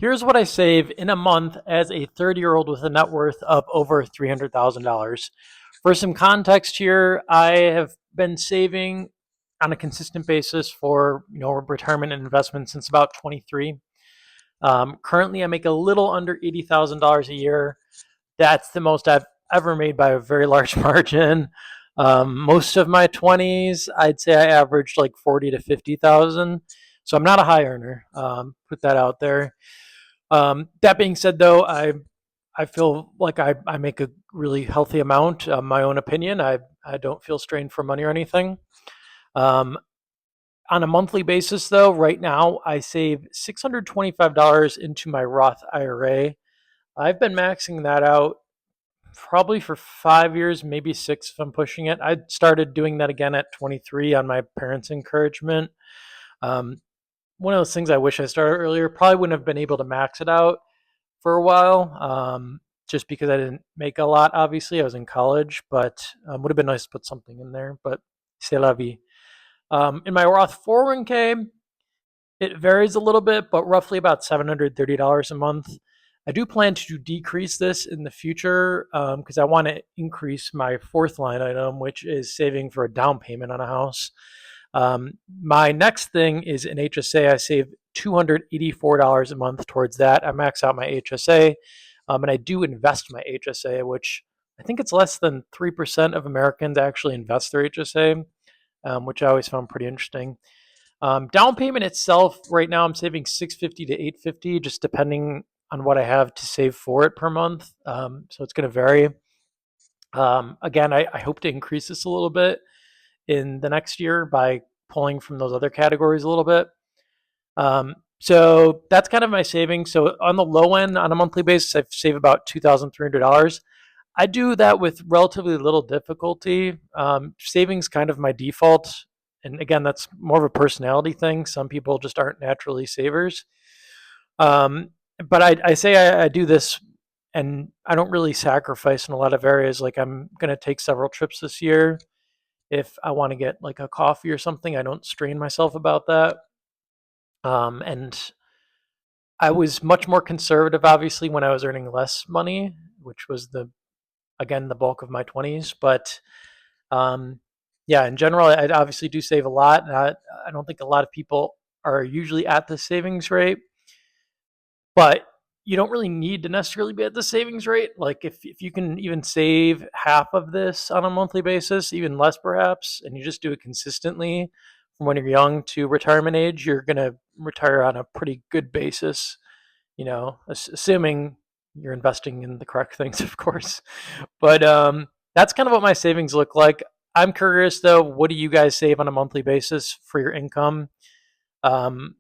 Here's what I save in a month as a 30-year-old with a net worth of over $300,000. For some context here, I have been saving on a consistent basis for retirement and investment since about 23. Currently, I make a little under $80,000 a year. That's the most I've ever made by a very large margin. Most of my 20s, I'd say I averaged like 40 to 50,000. So I'm not a high earner. Put that out there. That being said, though, I feel like I make a really healthy amount. My own opinion. I don't feel strained for money or anything. Um, on a monthly basis, though, right now I save $625 into my Roth IRA. I've been maxing that out probably for 5 years, maybe six if I'm pushing it. I started doing that again at 23 on my parents' encouragement. Um, One of those things I wish I started earlier. Probably wouldn't have been able to max it out for a while, just because I didn't make a lot. Obviously, I was in college, but would have been nice to put something in there. But c'est la vie. In my Roth 401k, it varies a little bit, but roughly about $730 a month. I do plan to decrease this in the future because I want to increase my fourth line item, which is saving for a down payment on a house. My next thing is an HSA. I save $284 a month towards that. I max out my HSA, and I do invest my HSA, which I think it's less than 3% of Americans actually invest their HSA, which I always found pretty interesting. Down payment itself, right now I'm saving $650 to $850, just depending on what I have to save for it per month. So it's going to vary. Again, I hope to increase this a little bit in the next year by pulling from those other categories a little bit. So that's kind of my savings. So on the low end, on a monthly basis, I save about $2,300. I do that with relatively little difficulty. Savings kind of my default. And again, that's more of a personality thing. Some people just aren't naturally savers. But I say I do this and I don't really sacrifice in a lot of areas. Like I'm going to take several trips this year. If I want to get like a coffee or something, I don't strain myself about that. And I was much more conservative, obviously, when I was earning less money, which was again, the bulk of my 20s. But um, yeah, in general, I obviously do save a lot. And I don't think a lot of people are usually at the savings rate, but you don't really need to necessarily be at the savings rate. Like if you can even save half of this on a monthly basis, even less perhaps, and you just do it consistently from when you're young to retirement age, you're going to retire on a pretty good basis, assuming you're investing in the correct things, of course. But that's kind of what my savings look like. I'm curious though, what do you guys save on a monthly basis for your income? Um,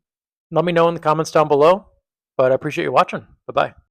Let me know in the comments down below. But I appreciate you watching. Bye bye.